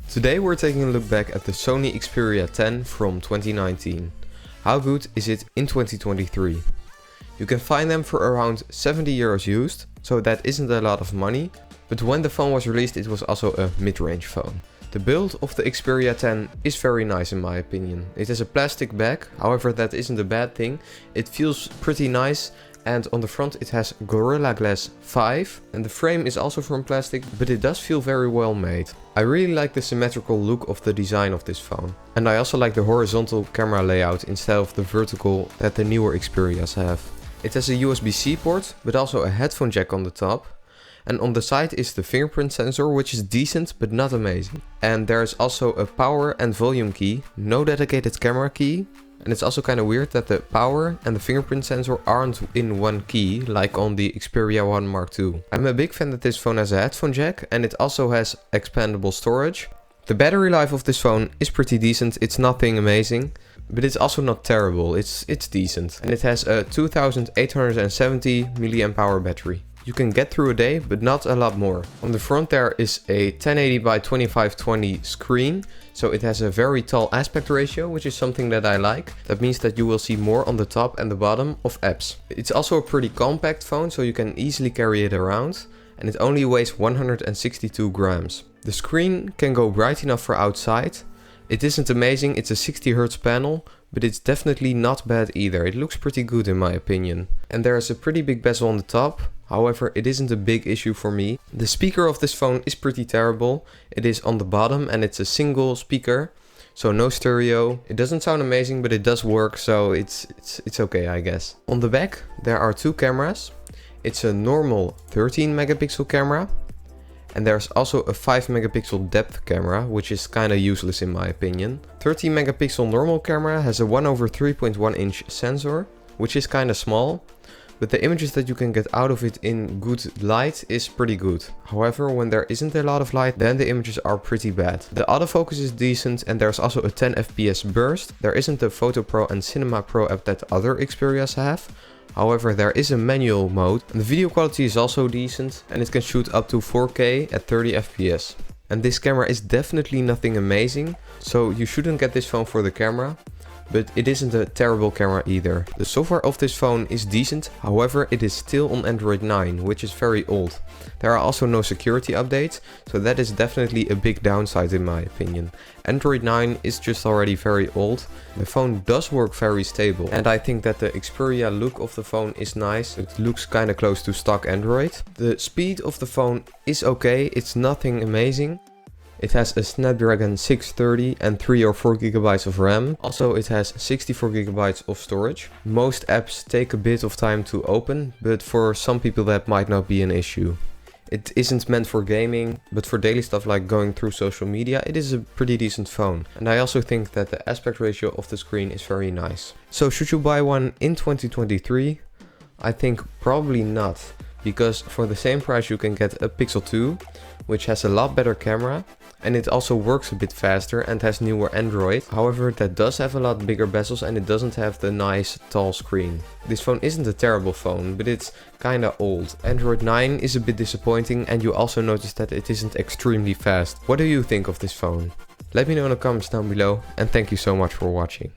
Today we're taking a look back at the Sony Xperia 10 from 2019. How good is it in 2023? You can find them for around 70 euros used, so that isn't a lot of money, but when the phone was released it was also a mid-range phone. The build of the Xperia 10 is very nice in my opinion. It has a plastic back, however that isn't a bad thing. It feels pretty nice, and on the front it has Gorilla Glass 5 and the frame is also from plastic, but it does feel very well made. I really like the symmetrical look of the design of this phone, and I also like the horizontal camera layout instead of the vertical that the newer Xperias have. It has a USB-C port but also a headphone jack on the top, and on the side is the fingerprint sensor, which is decent but not amazing. And there is also a power and volume key, no dedicated camera key. And it's also kind of weird that the power and the fingerprint sensor aren't in one key, like on the Xperia 1 Mark II. I'm a big fan that this phone has a headphone jack and it also has expandable storage. The battery life of this phone is pretty decent, it's nothing amazing, but it's also not terrible, it's decent. And it has a 2870 mAh battery. You can get through a day, but not a lot more. On the front there is a 1080 by 2520 screen, so it has a very tall aspect ratio, which is something that I like. That means that you will see more on the top and the bottom of apps. It's also a pretty compact phone, so you can easily carry it around, and it only weighs 162 grams. The screen can go bright enough for outside. It isn't amazing, it's a 60 Hz panel, but it's definitely not bad either. It looks pretty good in my opinion. And there is a pretty big bezel on the top. However, it isn't a big issue for me. The speaker of this phone is pretty terrible. It is on the bottom and it's a single speaker, so no stereo. It doesn't sound amazing, but it does work, so it's okay, I guess. On the back there are two cameras. It's a normal 13 megapixel camera, and there's also a 5 megapixel depth camera, which is kinda useless in my opinion. 13 megapixel normal camera has a 1/3.1 inch sensor, which is kinda small, but the images that you can get out of it in good light is pretty good. However, when there isn't a lot of light, then the images are pretty bad. The autofocus is decent and there's also a 10 FPS burst. There isn't the Photo Pro and Cinema Pro app that other Xperias have. However, there is a manual mode, and the video quality is also decent and it can shoot up to 4K at 30 FPS. And this camera is definitely nothing amazing, so you shouldn't get this phone for the camera. But it isn't a terrible camera either. The software of this phone is decent, however it is still on Android 9, which is very old. There are also no security updates, so that is definitely a big downside in my opinion. Android 9 is just already very old. The phone does work very stable, and I think that the Xperia look of the phone is nice. It looks kinda close to stock Android. The speed of the phone is okay, it's nothing amazing. It has a Snapdragon 630 and 3 or 4 GB of RAM. Also it has 64 GB of storage. Most apps take a bit of time to open, but for some people that might not be an issue. It isn't meant for gaming, but for daily stuff like going through social media, it is a pretty decent phone. And I also think that the aspect ratio of the screen is very nice. So should you buy one in 2023? I think probably not, because for the same price you can get a Pixel 2, which has a lot better camera. And it also works a bit faster and has newer Android. However, that does have a lot bigger bezels and it doesn't have the nice tall screen. This phone isn't a terrible phone, but it's kinda old. Android 9 is a bit disappointing, and you also notice that it isn't extremely fast. What do you think of this phone? Let me know in the comments down below, and thank you so much for watching.